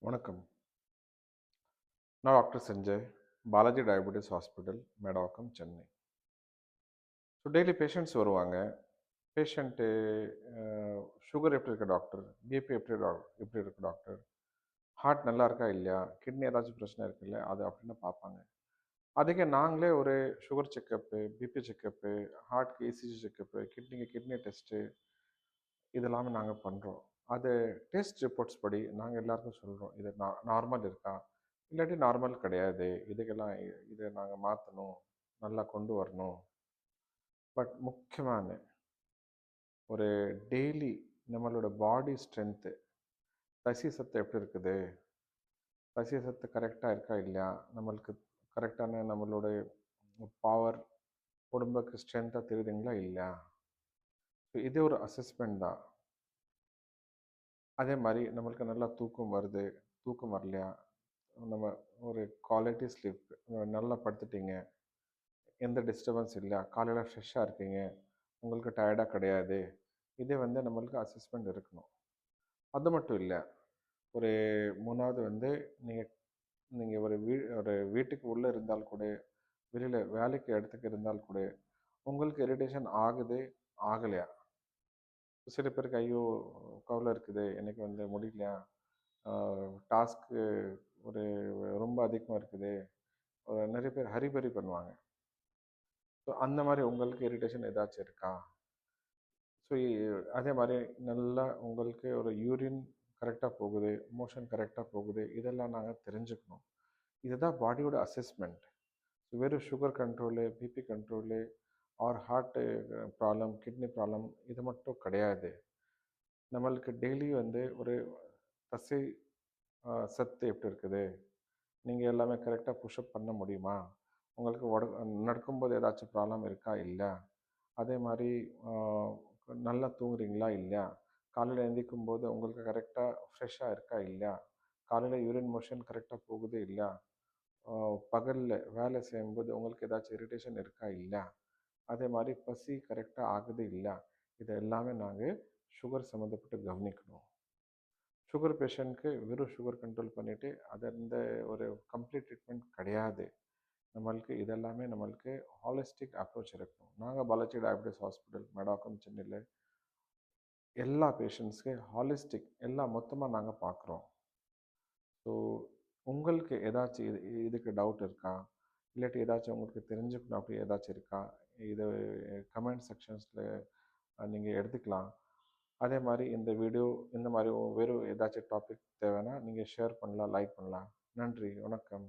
வணக்கம். நான் doctor Sanjay, Balaji diabetes hospital, Medavakkam, Chennai. So daily patients வருவாங்க. பேஷண்ட்டு சுகர் எப்படி இருக்கு டாக்டர்? பிபி எப்படி இருக்கு டாக்டர்? ஹார்ட் நல்லா இருக்கா இல்லையா? கிட்னி ஏதாச்சும் பிரச்சனை இருக்குல்ல? அது அப்படின்னு பார்ப்பாங்க. அதுக்கு நாங்களே ஒரு சுகர் செக்கப்பு, பிபி செக்கப்பு, ஹார்ட்க்கு இசிஜி செக்கப்பு, கிட்னிக்கு கிட்னி டெஸ்ட்டு இதெல்லாமே நாங்கள் பண்ணுறோம். அது டெஸ்ட் ரிப்போர்ட்ஸ் படி நாங்கள் எல்லாருக்கும் சொல்கிறோம். இது நார்மல் இருக்கா? இல்லாட்டி நார்மல் கிடையாது. இதுக்கெல்லாம் இதை நாங்கள் மாற்றணும், நல்லா கொண்டு வரணும். பட் முக்கியமான ஒரு டெய்லி நம்மளோட பாடி ஸ்ட்ரென்த்து, தசி சத்து எப்படி இருக்குது? தசி சத்து கரெக்டாக இருக்கா இல்லையா? நம்மளுக்கு கரெக்டான நம்மளுடைய பவர், உடம்புக்கு ஸ்ட்ரென்த்தாக தெரியுதுங்களா இல்லையா? இது ஒரு அசஸ்மெண்ட் தான். அதே மாதிரி நம்மளுக்கு நல்லா தூக்கம் வருது, தூக்கம் வரலையா? நம்ம ஒரு குவாலிட்டி ஸ்லீப், நல்லா படுத்துட்டீங்க, எந்த டிஸ்டர்பன்ஸ் இல்லை, காலையில் ஃப்ரெஷ்ஷாக இருக்கீங்க, உங்களுக்கு டயர்டாக கிடையாது. இதே நம்மளுக்கு அசஸ்மெண்ட் இருக்கணும். அது மட்டும் இல்லை, ஒரு 3வது நீங்கள் நீங்கள் ஒரு வீட்டுக்கு உள்ளே இருந்தால் கூட, வெளியில் வேலைக்கு இடத்துக்கு இருந்தால் கூட, உங்களுக்கு இரிட்டேஷன் ஆகுது ஆகலையா? சில பேருக்கு ஐயோ கவலை இருக்குது, எனக்கு முடியலையா, டாஸ்க்கு ஒரு ரொம்ப அதிகமாக இருக்குது, நிறைய பேர் ஹரிபரி பண்ணுவாங்க. ஸோ அந்த மாதிரி உங்களுக்கு இரிட்டேஷன் ஏதாச்சும் இருக்கா? ஸோ அதே மாதிரி நல்லா உங்களுக்கு ஒரு யூரின் கரெக்டாக போகுது, மோஷன் கரெக்டாக போகுது, இதெல்லாம் நாங்கள் தெரிஞ்சுக்கணும். இதுதான் பாடியோட அசஸ்மெண்ட். வெறும் sugar control, BP control, or heart problem, kidney problem இது மட்டும் கிடையாது. நம்மளுக்கு டெய்லி ஒரு தசை சத்து எப்படி இருக்குது? நீங்கள் எல்லாமே கரெக்டாக புஷ்அப் பண்ண முடியுமா? உங்களுக்கு நடக்கும்போது ஏதாச்சும் ப்ராப்ளம் இருக்கா இல்லையா? அதே மாதிரி நல்லா தூங்குறீங்களா இல்லையா? காலையில் எழுந்திரிக்கும்போது உங்களுக்கு கரெக்டாக ஃப்ரெஷ்ஷாக இருக்கா இல்லையா? காலையில் யூரின் மோஷன் கரெக்டாக போகுது இல்லையா? பகலில் வேலை செய்யும்போது உங்களுக்கு ஏதாச்சும் இரிட்டேஷன் இருக்கா இல்லையா? அதே மாதிரி பசி கரெக்டாக ஆகுது இல்லையா? இது எல்லாமே நாங்கள் சுகர் சம்மந்தப்பட்டு கவனிக்கணும். சுகர் பேஷண்ட்க்கு வெறும் சுகர் கண்ட்ரோல் பண்ணிவிட்டு அது ஒரு கம்ப்ளீட் ட்ரீட்மெண்ட் கிடையாது. நம்மளுக்கு இதெல்லாமே நம்மளுக்கு ஹாலிஸ்டிக் அப்ரோச் இருக்கணும். நாங்கள் பாலாஜி டயபெட்டிஸ் ஹாஸ்பிட்டல், மேடவாக்கம், சென்னையில் எல்லா பேஷண்ட்ஸ்க்கு ஹாலிஸ்டிக் எல்லாம் மொத்தமாக நாங்கள் பார்க்குறோம். ஸோ உங்களுக்கு ஏதாச்சும் இதுக்கு டவுட் இருக்கா? இல்லாட்டி ஏதாச்சும் உங்களுக்கு தெரிஞ்சுக்கணும் அப்படி ஏதாச்சும் இருக்கா? இது கமெண்ட் செக்ஷன்ஸில் நீங்கள் எடுத்துக்கலாம். அதே மாதிரி இந்த வீடியோ இந்த மாதிரி வேறு ஏதாச்சும் டாபிக் தேவைன்னா நீங்கள் ஷேர் பண்ணலாம், லைக் பண்ணலாம். நன்றி, வணக்கம்.